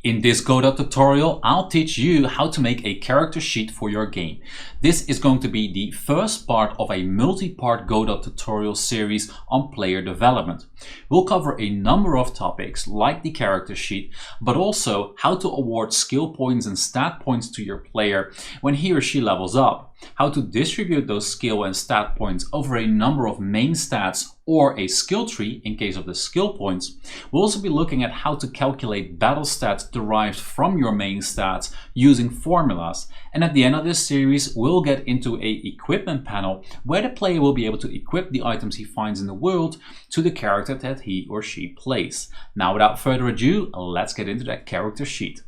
In this Godot tutorial, I'll teach you how to make a character sheet for your game. This is going to be the first part of a multi-part Godot tutorial series on player development. We'll cover a number of topics like the character sheet, but also how to award skill points and stat points to your player when he or she levels up, how to distribute those skill and stat points over a number of main stats or a skill tree in case of the skill points. We'll also be looking at how to calculate battle stats derived from your main stats using formulas. And at the end of this series, we'll get into a equipment panel where the player will be able to equip the items he finds in the world to the character that he or she plays. Now, without further ado, let's get into that character sheet.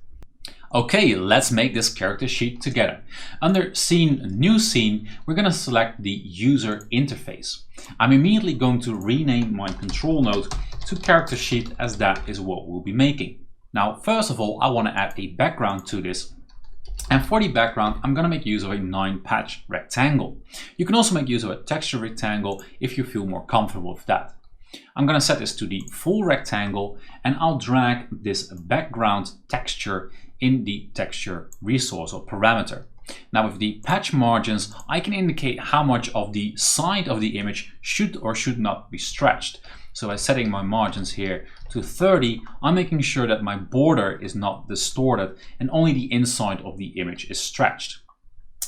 Okay, let's make this character sheet together. Under Scene, New Scene, we're going to select the User Interface. I'm immediately going to rename my control node to Character Sheet, as that is what we'll be making. Now, first of all, I want to add a background to this. And for the background, I'm going to make use of a 9-patch rectangle. You can also make use of a texture rectangle if you feel more comfortable with that. I'm going to set this to the full rectangle, and I'll drag this background texture in the texture resource or parameter. Now, with the patch margins, I can indicate how much of the side of the image should or should not be stretched. So by setting my margins here to 30, I'm making sure that my border is not distorted and only the inside of the image is stretched.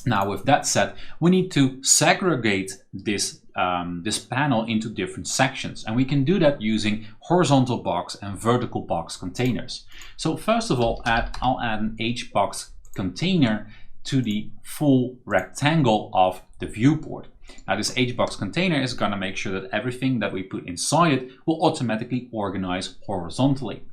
Now, with that said, we need to segregate this panel into different sections, and we can do that using horizontal box and vertical box containers. So first of all, I'll add an HBox container to the full rectangle of the viewport. Now, this HBox container is going to make sure that everything that we put inside it will automatically organize horizontally.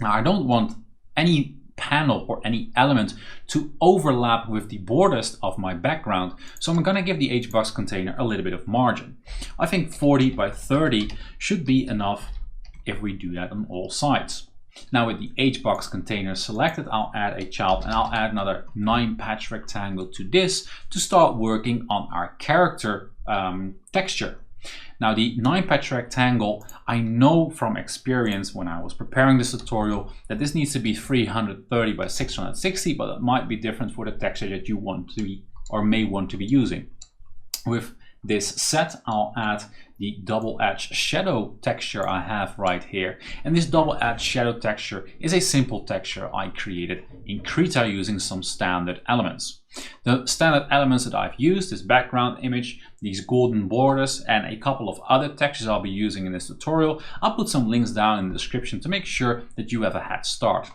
Now, I don't want any panel or any element to overlap with the borders of my background, so I'm going to give the HBox container a little bit of margin. I think 40 by 30 should be enough if we do that on all sides. Now, with the HBox container selected, I'll add a child and I'll add another 9-patch rectangle to this to start working on our character texture. Now, the 9-patch rectangle, I know from experience when I was preparing this tutorial that this needs to be 330 by 660, but it might be different for the texture that you want to be or may want to be using. With this set, I'll add the double edge shadow texture I have right here. And this double edge shadow texture is a simple texture I created in Krita using some standard elements. The standard elements that I've used is background image, these golden borders, and a couple of other textures I'll be using in this tutorial. I'll put some links down in the description to make sure that you have a head start.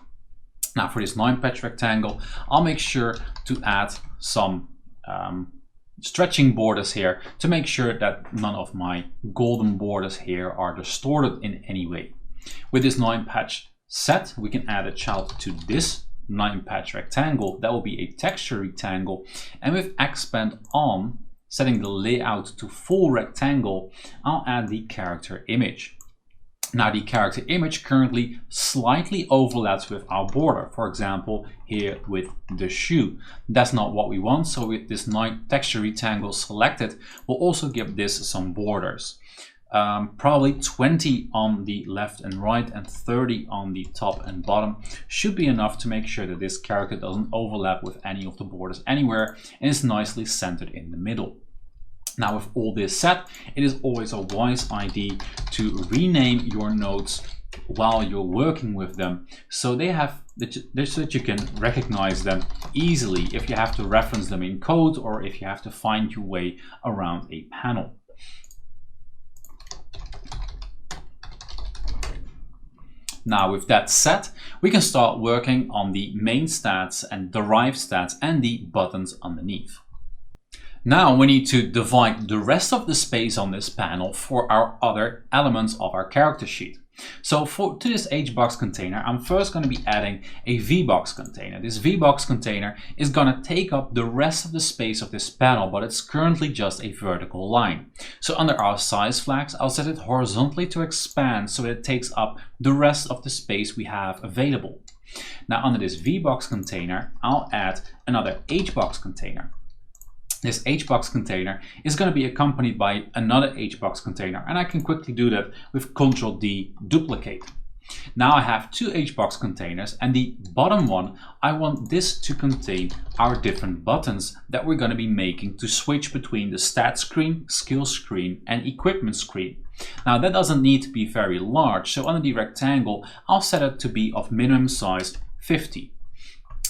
Now, for this 9-patch rectangle, I'll make sure to add some stretching borders here to make sure that none of my golden borders here are distorted in any way. With this 9-patch set, we can add a child to this 9-patch rectangle. That will be a texture rectangle, and with expand on, setting the layout to full rectangle, I'll add the character image. Now, the character image currently slightly overlaps with our border, for example here with the shoe. That's not what we want, so with this 9 texture rectangle selected, we'll also give this some borders. Probably 20 on the left and right and 30 on the top and bottom should be enough to make sure that this character doesn't overlap with any of the borders anywhere and is nicely centered in the middle. Now, with all this set, it is always a wise idea to rename your nodes while you're working with them, so that you can recognize them easily if you have to reference them in code or if you have to find your way around a panel. Now, with that set, we can start working on the main stats and derived stats and the buttons underneath. Now we need to divide the rest of the space on this panel for our other elements of our character sheet. So to this HBox container, I'm first going to be adding a VBox container. This VBox container is going to take up the rest of the space of this panel, but it's currently just a vertical line. So under our size flags, I'll set it horizontally to expand so that it takes up the rest of the space we have available. Now, under this VBox container, I'll add another HBox container. This HBox container is going to be accompanied by another HBox container, and I can quickly do that with Ctrl-D duplicate. Now I have two HBox containers, and the bottom one, I want this to contain our different buttons that we're going to be making to switch between the stat screen, skill screen, and equipment screen. Now that doesn't need to be very large, so under the rectangle, I'll set it to be of minimum size 50.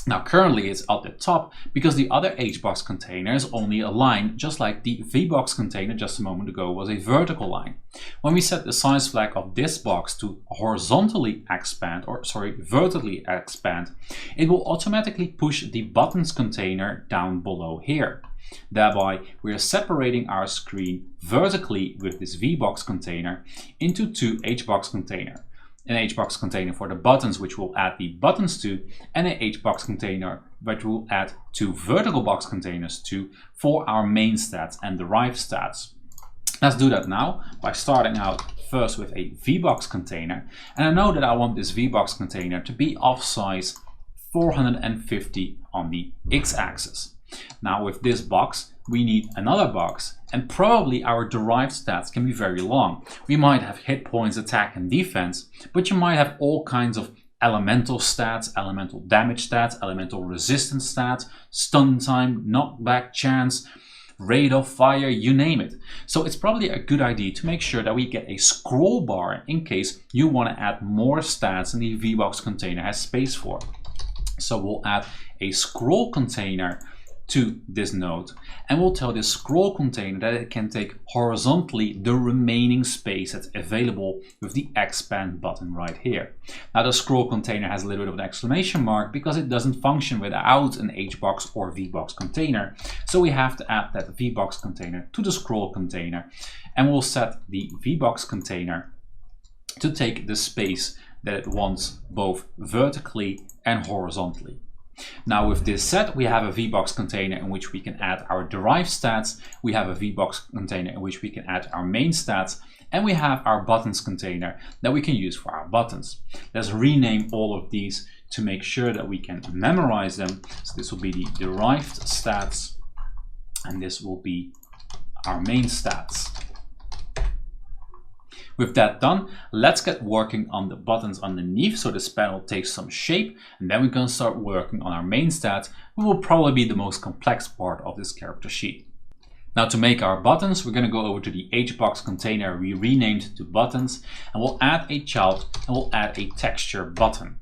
Now currently it's at the top because the other HBox container is only a line, just like the VBox container just a moment ago was a vertical line. When we set the size flag of this box to horizontally expand, or sorry, vertically expand, it will automatically push the buttons container down below here. Thereby we are separating our screen vertically with this VBox container into two HBox containers. An HBox container for the buttons, which we'll add the buttons to, and an HBox container which we'll add two vertical box containers to for our main stats and derived stats. Let's do that now by starting out first with a VBox container, and I know that I want this VBox container to be of size 450 on the x-axis. Now with this box we need another box, and probably our derived stats can be very long. We might have hit points, attack and defense, but you might have all kinds of elemental stats, elemental damage stats, elemental resistance stats, stun time, knockback chance, rate of fire, you name it. So it's probably a good idea to make sure that we get a scroll bar in case you want to add more stats than the VBox container has space for. So we'll add a scroll container to this node, and we'll tell this scroll container that it can take horizontally the remaining space that's available with the expand button right here. Now the scroll container has a little bit of an exclamation mark because it doesn't function without an HBox or VBox container, so we have to add that VBox container to the scroll container, and we'll set the VBox container to take the space that it wants both vertically and horizontally. Now with this set, we have a VBox container in which we can add our derived stats, we have a VBox container in which we can add our main stats, and we have our buttons container that we can use for our buttons. Let's rename all of these to make sure that we can memorize them. So this will be the derived stats, and this will be our main stats. With that done, let's get working on the buttons underneath so this panel takes some shape, and then we're going to start working on our main stats, which will probably be the most complex part of this character sheet. Now to make our buttons, we're going to go over to the HBox container we renamed to buttons, and we'll add a child and we'll add a texture button.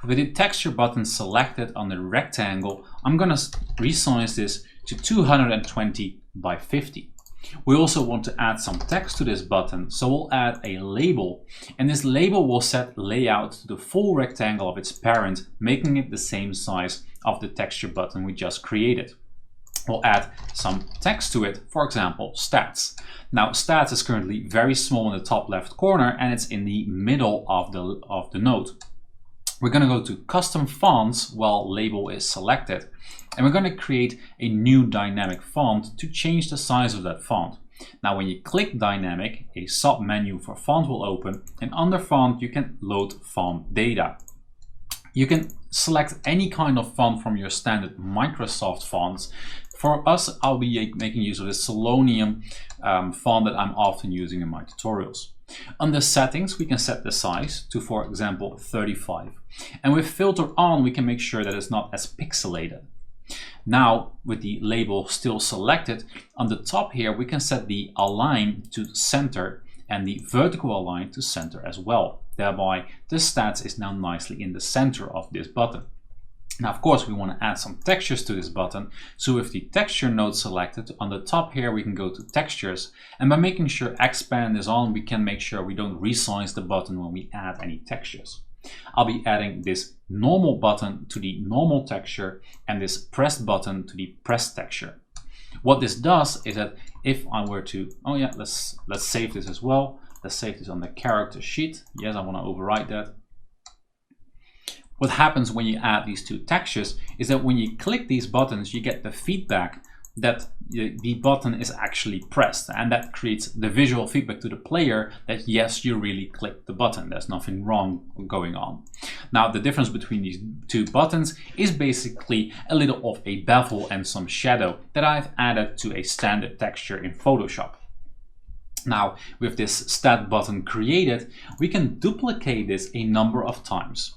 With the texture button selected on the rectangle, I'm going to resize this to 220 by 50. We also want to add some text to this button, so we'll add a label, and this label will set layout to the full rectangle of its parent, making it the same size of the texture button we just created. We'll add some text to it, for example, stats. Now stats is currently very small in the top left corner and it's in the middle of the node. We're going to go to custom fonts while label is selected, and we're going to create a new dynamic font to change the size of that font. Now when you click dynamic, a sub menu for font will open, and under font you can load font data. You can select any kind of font from your standard Microsoft fonts. For us, I'll be making use of this Selenium font that I'm often using in my tutorials. Under settings, we can set the size to, for example, 35. And with filter on, we can make sure that it's not as pixelated. Now, with the label still selected, on the top here, we can set the align to center and the vertical align to center as well. Thereby, the stats is now nicely in the center of this button. Now, of course, we want to add some textures to this button. So with the texture node selected, on the top here, we can go to textures. And by making sure expand is on, we can make sure we don't resize the button when we add any textures. I'll be adding this normal button to the normal texture and this pressed button to the pressed texture. What this does is that if I were to, oh yeah, let's save this as well. Let's save this on the character sheet. Yes, I want to overwrite that. What happens when you add these two textures is that when you click these buttons, you get the feedback that the button is actually pressed, and that creates the visual feedback to the player that yes, you really clicked the button. There's nothing wrong going on. Now the difference between these two buttons is basically a little of a bevel and some shadow that I've added to a standard texture in Photoshop. Now, with this stat button created, we can duplicate this a number of times.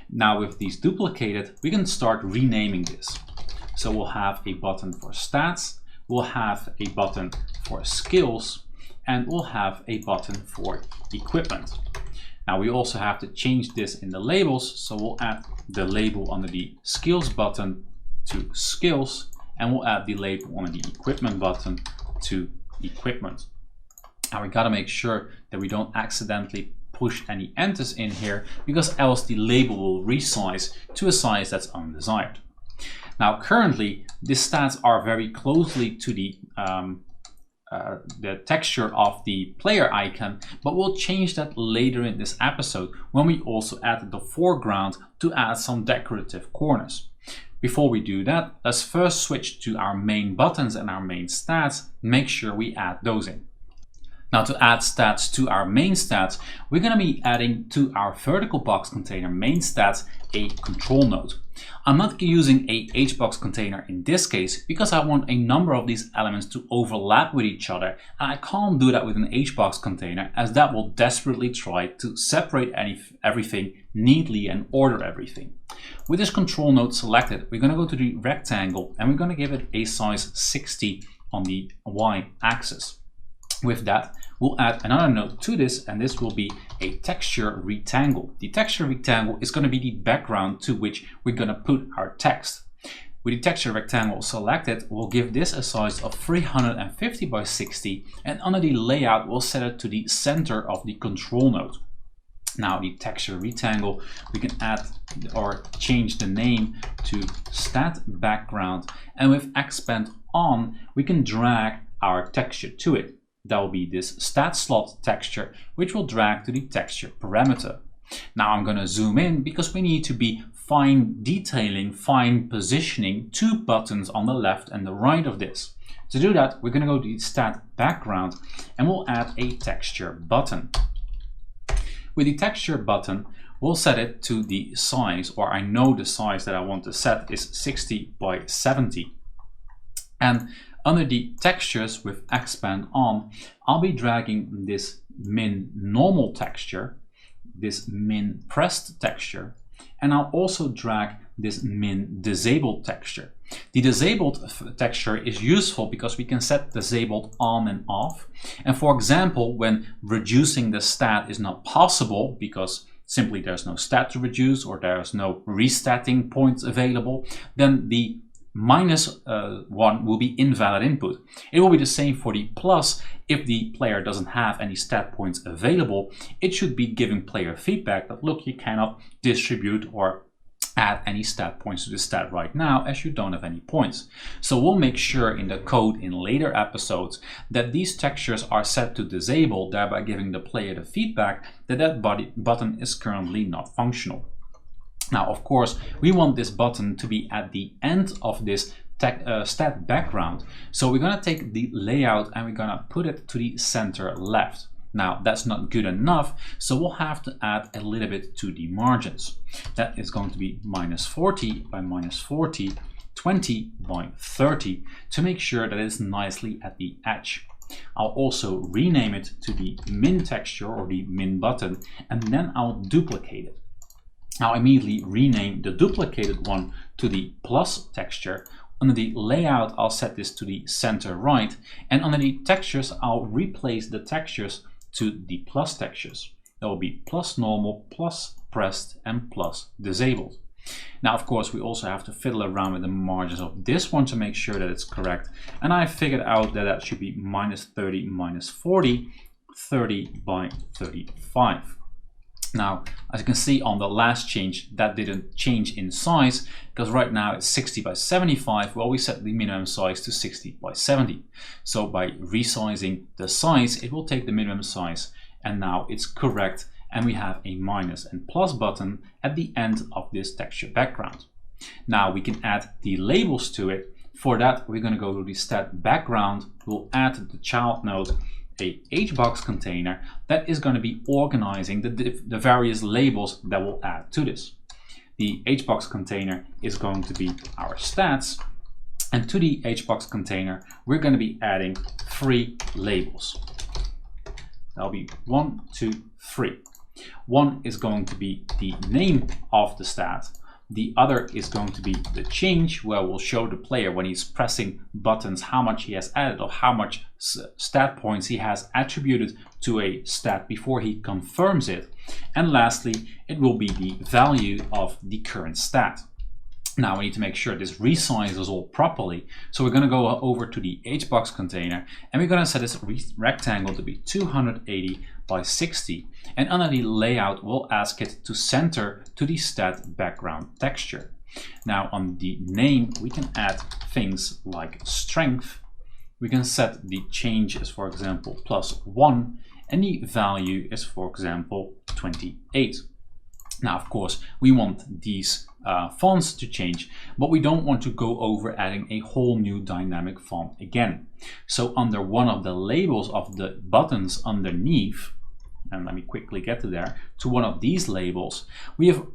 Now, with these duplicated, we can start renaming this. So we'll have a button for stats, we'll have a button for skills, and we'll have a button for equipment. Now, we also have to change this in the labels, so we'll add the label under the skills button to skills, and we'll add the label under the equipment button to equipment. Now, we gotta make sure that we don't accidentally push any enters in here, because else the label will resize to a size that's undesired. Now, currently, the stats are very closely to the texture of the player icon, but we'll change that later in this episode when we also add the foreground to add some decorative corners. Before we do that, let's first switch to our main buttons and our main stats, make sure we add those in. Now, to add stats to our main stats, we're going to be adding to our vertical box container main stats a control node. I'm not using a HBox container in this case because I want a number of these elements to overlap with each other, and I can't do that with an HBox container, as that will desperately try to separate everything neatly and order everything. With this control node selected, we're going to go to the rectangle and we're going to give it a size 60 on the y-axis. With that, we'll add another node to this, and this will be a texture rectangle. The texture rectangle is going to be the background to which we're going to put our text. With the texture rectangle selected, we'll give this a size of 350 by 60, and under the layout, we'll set it to the center of the control node. Now, the texture rectangle, we can add or change the name to stat background, and with expand on, we can drag our texture to it. That will be this stat slot texture, which will drag to the texture parameter. Now I'm going to zoom in because we need to be fine detailing, fine positioning two buttons on the left and the right of this. To do that, we're going to go to the stat background and we'll add a texture button. With the texture button, we'll set it to the size, or I know the size that I want to set is 60 by 70. And under the textures with expand on, I'll be dragging this min normal texture, this min pressed texture, and I'll also drag this min disabled texture. The disabled texture is useful because we can set disabled on and off. And for example, when reducing the stat is not possible because simply there's no stat to reduce or there's no restatting points available, then the -1 will be invalid input. It will be the same for the plus. If the player doesn't have any stat points available, it should be giving player feedback that, look, you cannot distribute or add any stat points to the stat right now as you don't have any points. So we'll make sure in the code in later episodes that these textures are set to disable, thereby giving the player the feedback that that button is currently not functional. Now, of course, we want this button to be at the end of this stat background. So we're going to take the layout and we're going to put it to the center left. Now, that's not good enough, so we'll have to add a little bit to the margins. That is going to be -40 by -40, 20 by 30 to make sure that it's nicely at the edge. I'll also rename it to the min texture or the min button, and then I'll duplicate it. I'll immediately rename the duplicated one to the plus texture. Under the layout, I'll set this to the center right, and under the textures, I'll replace the textures to the plus textures. That will be plus normal, plus pressed, and plus disabled. Now, of course, we also have to fiddle around with the margins of this one to make sure that it's correct. And I figured out that that should be -30, -40, 30 by 35. Now, as you can see on the last change, that didn't change in size because right now it's 60 by 75. Well, we set the minimum size to 60 by 70. So by resizing the size, it will take the minimum size, and now it's correct. And we have a minus and plus button at the end of this texture background. Now we can add the labels to it. For that, we're going to go to the stat background. We'll add the child node a HBox container that is going to be organizing the various labels that we'll add to this. The HBox container is going to be our stats, and to the HBox container we're going to be adding 3 labels. That'll be 1, 2, 3. One is going to be the name of the stat. The other is going to be the change, where we'll show the player when he's pressing buttons how much he has added or how much stat points he has attributed to a stat before he confirms it. And lastly, it will be the value of the current stat. Now we need to make sure this resizes all properly. So we're going to go over to the HBox container and we're going to set this rectangle to be 280 by 60. And under the layout, we'll ask it to center to the stat background texture. Now on the name, we can add things like strength. We can set the change as, for example, +1, and the value is, for example, 28. Now, of course, we want these fonts to change, but we don't want to go over adding a whole new dynamic font again. So under one of the labels of the buttons underneath, and let me quickly get to there, to one of these labels, we have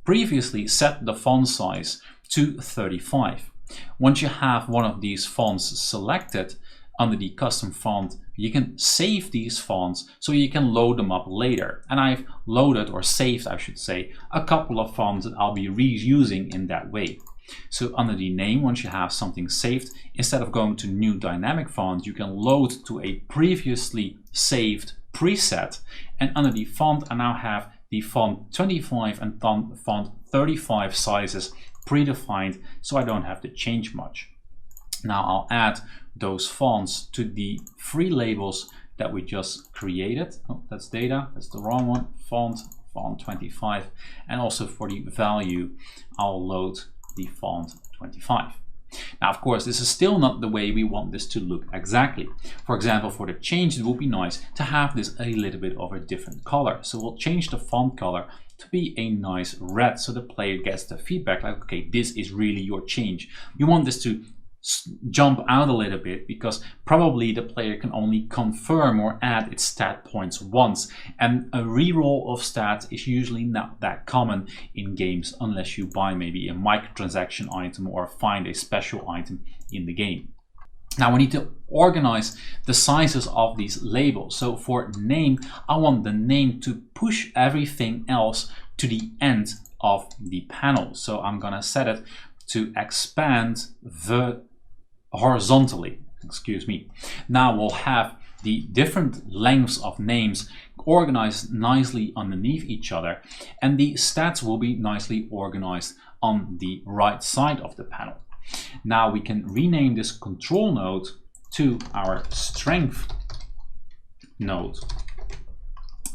previously set the font size to 35. Once you have one of these fonts selected, under the custom font, you can save these fonts so you can load them up later. And I've loaded, or saved I should say, a couple of fonts that I'll be reusing in that way. So under the name, once you have something saved, instead of going to new dynamic font, you can load to a previously saved preset. And under the font, I now have the font 25 and font 35 sizes predefined, so I don't have to change much. Now I'll add those fonts to the free labels that we just created. Oh, that's data, that's the wrong one. Font 25, and also for the value, I'll load the font 25. Now, of course, this is still not the way we want this to look exactly. For example, for the change, it would be nice to have this a little bit of a different color. So we'll change the font color to be a nice red, so the player gets the feedback like, okay, this is really your change. You want this to jump out a little bit because probably the player can only confirm or add its stat points once, and a reroll of stats is usually not that common in games unless you buy maybe a microtransaction item or find a special item in the game. Now we need to organize the sizes of these labels. So for name, I want the name to push everything else to the end of the panel. So I'm gonna set it to expand horizontally, excuse me. Now we'll have the different lengths of names organized nicely underneath each other, and the stats will be nicely organized on the right side of the panel. Now we can rename this control node to our strength node,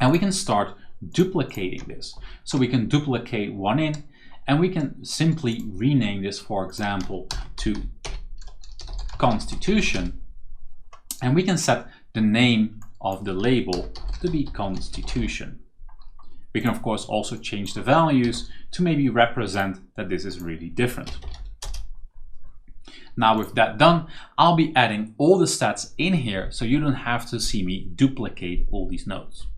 and we can start duplicating this. So we can duplicate one in, and we can simply rename this, for example, to Constitution, and we can set the name of the label to be Constitution. We can of course also change the values to maybe represent that this is really different. Now with that done, I'll be adding all the stats in here so you don't have to see me duplicate all these nodes.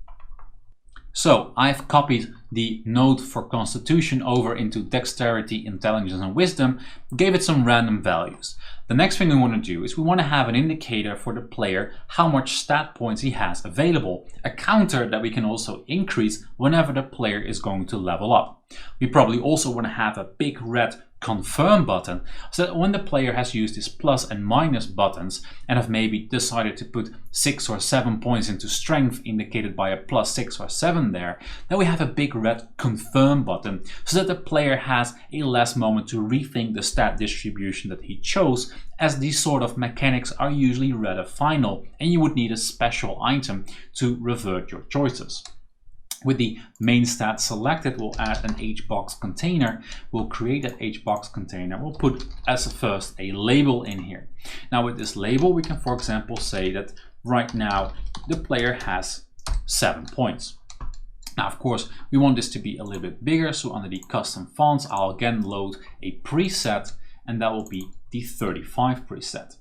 So I've copied the node for Constitution over into Dexterity, Intelligence and Wisdom, gave it some random values. The next thing we want to do is we want to have an indicator for the player how much stat points he has available, a counter that we can also increase whenever the player is going to level up. We probably also want to have a big red confirm button so that when the player has used his plus and minus buttons and have maybe decided to put 6 or 7 points into strength indicated by a +6 or 7 there, then we have a big red confirm button so that the player has a less moment to rethink the stat distribution that he chose, as these sort of mechanics are usually rather final and you would need a special item to revert your choices. With the main stat selected, we'll add an HBox container. We'll create that HBox container. We'll put as first a label in here. Now with this label, we can, for example, say that right now the player has 7 points. Now, of course, we want this to be a little bit bigger. So under the custom fonts, I'll again load a preset, and that will be the 35 preset.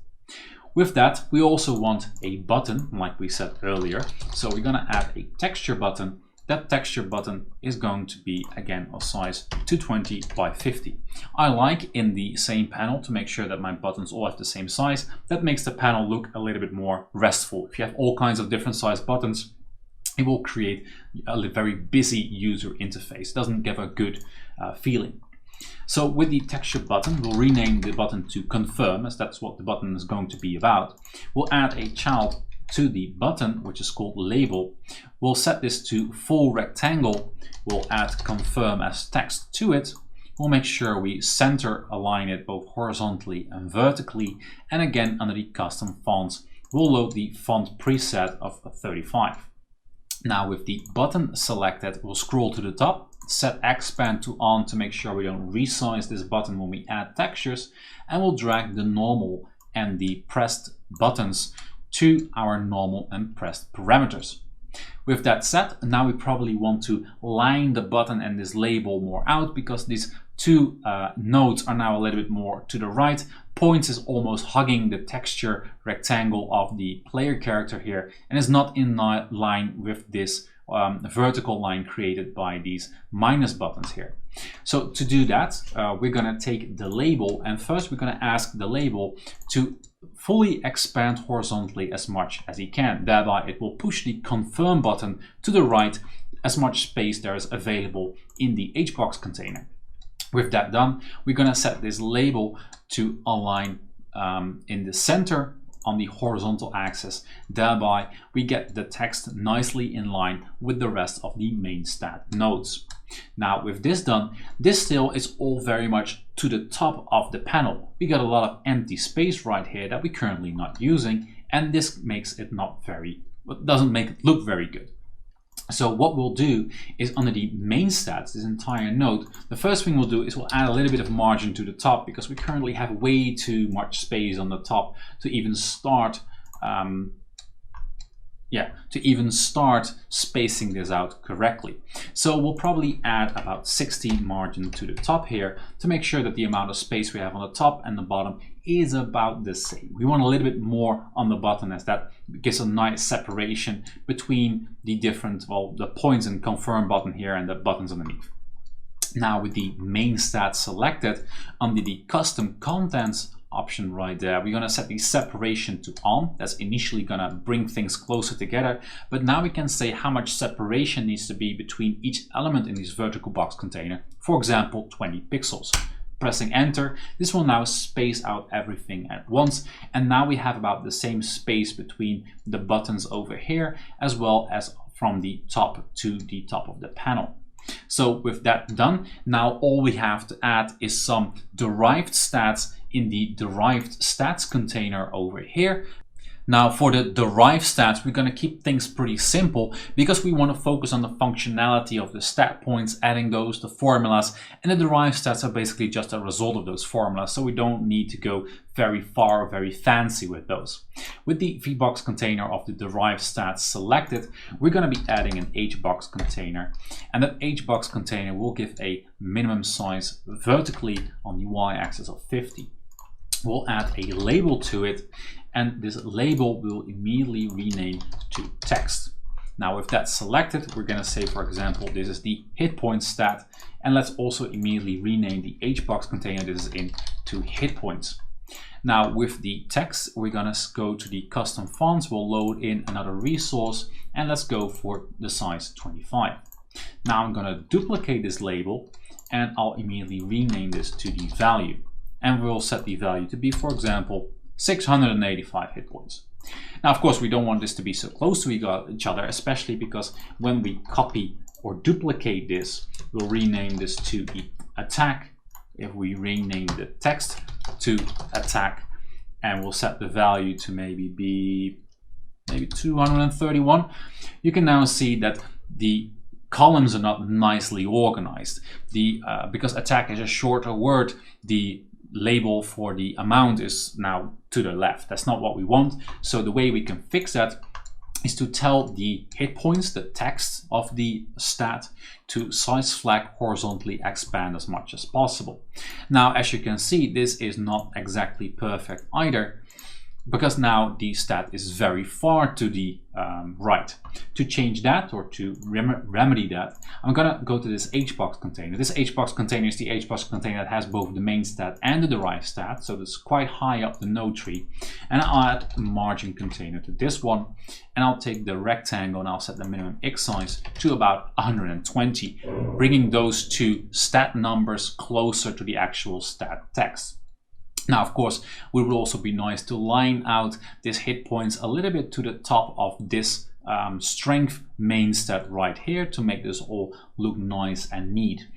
With that, we also want a button, like we said earlier. So we're gonna add a texture button. That texture button is going to be, again, of size 220 by 50. I like in the same panel to make sure that my buttons all have the same size. That makes the panel look a little bit more restful. If you have all kinds of different size buttons, it will create a very busy user interface. It doesn't give a good feeling. So with the texture button, we'll rename the button to confirm, as that's what the button is going to be about. We'll add a child to the button, which is called label. We'll set this to full rectangle. We'll add confirm as text to it. We'll make sure we center align it both horizontally and vertically. And again, under the custom fonts, we'll load the font preset of 35. Now with the button selected, we'll scroll to the top, set expand to on to make sure we don't resize this button when we add textures, and we'll drag the normal and the pressed buttons to our normal and pressed parameters. With that set, now we probably want to line the button and this label more out, because these two nodes are now a little bit more to the right. Points is almost hugging the texture rectangle of the player character here, and is not in line with this vertical line created by these minus buttons here. So to do that, we're going to take the label, and first we're going to ask the label to fully expand horizontally as much as it can. Thereby it will push the confirm button to the right as much space there is available in the HBox container. With that done, we're going to set this label to align in the center on the horizontal axis. Thereby we get the text nicely in line with the rest of the main stat nodes. Now with this done, this still is all very much to the top of the panel. We got a lot of empty space right here that we're currently not using, and this makes it doesn't make it look very good. So what we'll do is under the main stats, this entire node, the first thing we'll do is we'll add a little bit of margin to the top, because we currently have way too much space on the top to even start spacing this out correctly. So we'll probably add about 60 margin to the top here to make sure that the amount of space we have on the top and the bottom is about the same. We want a little bit more on the bottom, as that gives a nice separation between the different, the points and confirm button here and the buttons underneath. Now with the main stats selected, under the custom contents option right there, we're going to set the separation to on. That's initially going to bring things closer together, but now we can say how much separation needs to be between each element in this vertical box container. For example, 20 pixels. Pressing enter, this will now space out everything at once, and now we have about the same space between the buttons over here as well as from the top to the top of the panel. So with that done, now all we have to add is some derived stats in the derived stats container over here. Now for the derived stats, we're going to keep things pretty simple, because we want to focus on the functionality of the stat points, adding those to formulas, and the derived stats are basically just a result of those formulas, so we don't need to go very far or very fancy with those. With the VBox container of the derived stats selected, we're going to be adding an HBox container, and that HBox container will give a minimum size vertically on the y-axis of 50. We'll add a label to it, and this label will immediately rename to text. Now with that selected, we're going to say, for example, this is the hit point stat, and let's also immediately rename the HBox container this is in to hit points. Now with the text, we're going to go to the custom fonts, we'll load in another resource, and let's go for the size 25. Now I'm going to duplicate this label, and I'll immediately rename this to the value. And we'll set the value to be, for example, 685 hit points. Now, of course, we don't want this to be so close to each other, especially because when we copy or duplicate this, we'll rename this to the attack. If we rename the text to attack, and we'll set the value to maybe 231, you can now see that the columns are not nicely organized. Because attack is a shorter word, the label for the amount is now to the left. That's not what we want. So the way we can fix that is to tell the hit points, the text of the stat, to size flag horizontally expand as much as possible. Now, as you can see, this is not exactly perfect either. because now the stat is very far to the right. To change that, or to remedy that, I'm gonna go to this HBox container. This HBox container is the HBox container that has both the main stat and the derived stat, so it's quite high up the node tree. And I'll add a margin container to this one, and I'll take the rectangle and I'll set the minimum X size to about 120, bringing those two stat numbers closer to the actual stat text. Now, of course, it would also be nice to line out this hit points a little bit to the top of this strength main stat right here to make this all look nice and neat.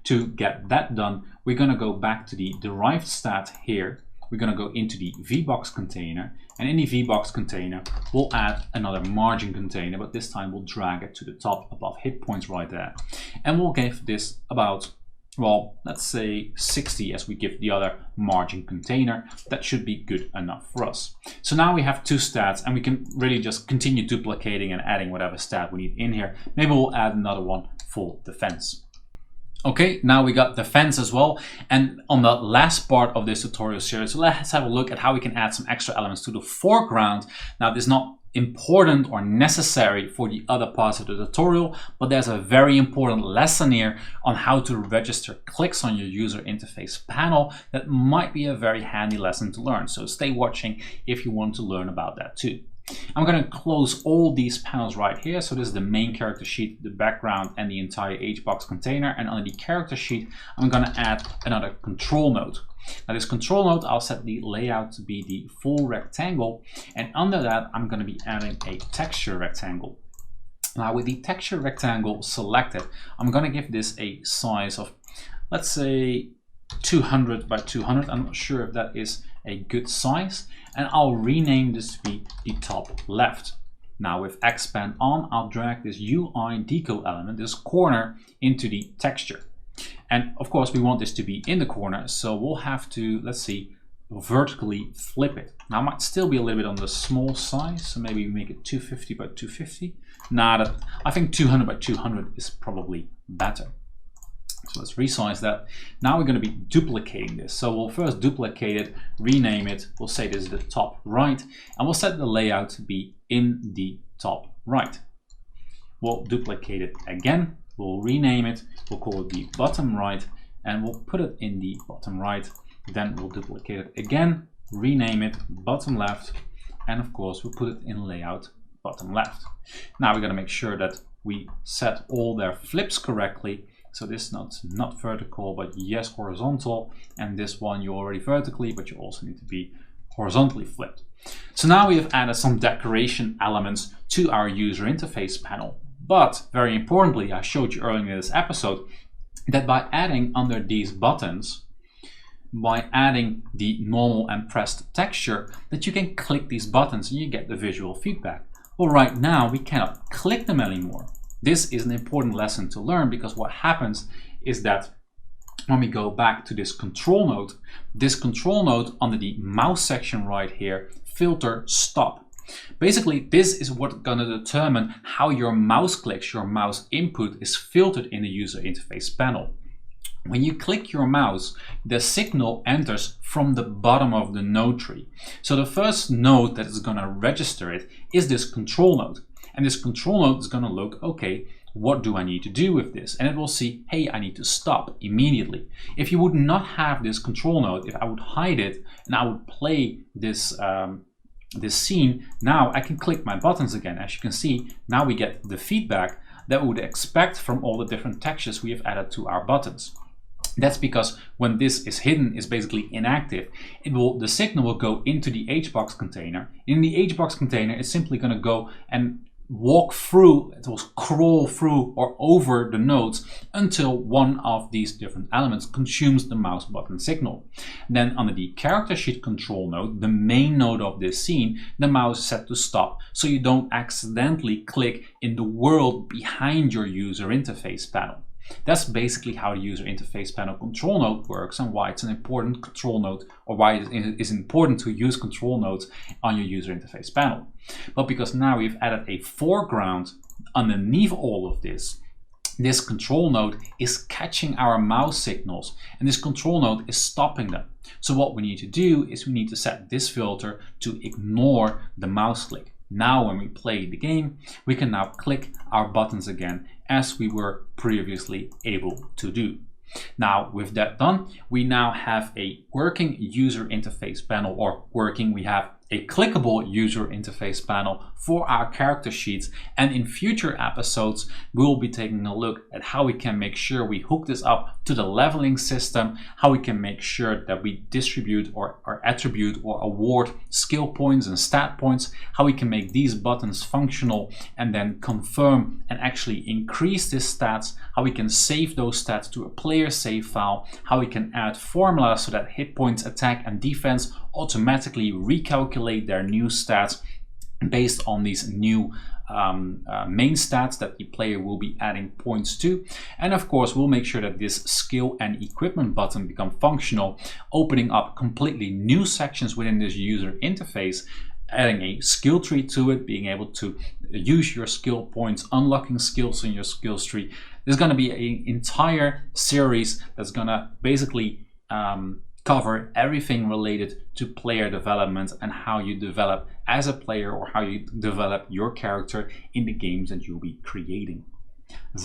To get that done, we're going to go back to the derived stat here. We're going to go into the VBox container, and in the VBox container, we'll add another margin container, but this time we'll drag it to the top above hit points right there. And we'll give this about, well, let's say 60 as we give the other margin container. That should be good enough for us. So now we have two stats, and we can really just continue duplicating and adding whatever stat we need in here. Maybe we'll add another one for defense. Okay, now we got defense as well. And on the last part of this tutorial series, let's have a look at how we can add some extra elements to the foreground. Now, this is not important or necessary for the other parts of the tutorial, but there's a very important lesson here on how to register clicks on your user interface panel that might be a very handy lesson to learn. So stay watching if you want to learn about that too. I'm going to close all these panels right here. So this is the main character sheet, the background, and the entire HBox container. And on the character sheet, I'm going to add another control node. Now, this control node, I'll set the layout to be the full rectangle, and under that I'm going to be adding a texture rectangle. Now, with the texture rectangle selected, I'm going to give this a size of, let's say, 200 by 200. I'm not sure if that is a good size, and I'll rename this to be the top left. Now, with expand on, I'll drag this UI deco element, this corner, into the texture. And of course, we want this to be in the corner, so we'll have to, let's see, vertically flip it. Now, it might still be a little bit on the small size, so maybe make it 250 by 250. Nah, I think 200 by 200 is probably better. So let's resize that. Now we're going to be duplicating this. So we'll first duplicate it, rename it. We'll say this is the top right, and we'll set the layout to be in the top right. We'll duplicate it again. We'll rename it. We'll call it the bottom right, and we'll put it in the bottom right. Then we'll duplicate it again, rename it bottom left, and of course we'll put it in layout bottom left. Now we're going to make sure that we set all their flips correctly. So this is not vertical, but yes, horizontal, and this one you already vertically, but you also need to be horizontally flipped. So now we have added some decoration elements to our user interface panel. But very importantly, I showed you earlier in this episode that by adding under these buttons, by adding the normal and pressed texture, that you can click these buttons and you get the visual feedback. Well, right now we cannot click them anymore. This is an important lesson to learn, because what happens is that when we go back to this control node under the mouse section right here, filter stop. Basically, this is what's going to determine how your mouse clicks, your mouse input is filtered in the user interface panel. When you click your mouse, the signal enters from the bottom of the node tree. So the first node that is going to register it is this control node. And this control node is going to look, okay, what do I need to do with this? And it will see, hey, I need to stop immediately. If you would not have this control node, if I would hide it and I would play this this scene, now I can click my buttons again. As you can see, now we get the feedback that we would expect from all the different textures we have added to our buttons. That's because when this is hidden, is basically inactive, the signal will go into the HBox container. In the HBox container, it's simply going to go and walk through, it will crawl through or over the nodes until one of these different elements consumes the mouse button signal. Then under the character sheet control node, the main node of this scene, the mouse is set to stop, so you don't accidentally click in the world behind your user interface panel. That's basically how the user interface panel control node works, and why it's an important control node, or why it is important to use control nodes on your user interface panel. But because now we've added a foreground underneath all of this, this control node is catching our mouse signals, and this control node is stopping them. So what we need to do is we need to set this filter to ignore the mouse click. Now when we play the game, we can now click our buttons again as we were previously able to do. Now with that done, we now have a working user interface panel, or we have a clickable user interface panel for our character sheets, and in future episodes we'll be taking a look at how we can make sure we hook this up to the leveling system, how we can make sure that we distribute or attribute or award skill points and stat points, how we can make these buttons functional and then confirm and actually increase these stats, how we can save those stats to a player save file, how we can add formulas so that hit points, attack and defense automatically recalculate their new stats based on these new main stats that the player will be adding points to. And of course we'll make sure that this skill and equipment button become functional, opening up completely new sections within this user interface, adding a skill tree to it, being able to use your skill points, unlocking skills in your skills tree. There's going to be an entire series that's going to basically cover everything related to player development and how you develop as a player, or how you develop your character in the games that you'll be creating.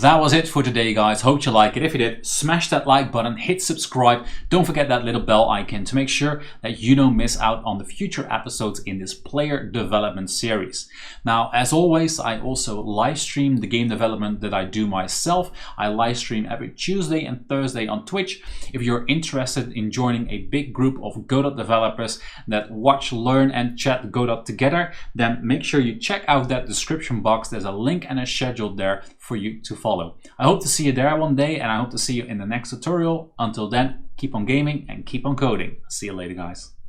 That was it for today, guys. Hope you like it. If you did, smash that like button, hit subscribe. Don't forget that little bell icon to make sure that you don't miss out on the future episodes in this player development series. Now, as always, I also live stream the game development that I do myself. I live stream every Tuesday and Thursday on Twitch. If you're interested in joining a big group of Godot developers that watch, learn and chat Godot together, then make sure you check out that description box. There's a link and a schedule there for you to follow. I hope to see you there one day, and I hope to see you in the next tutorial. Until then, keep on gaming and keep on coding. See you later, guys.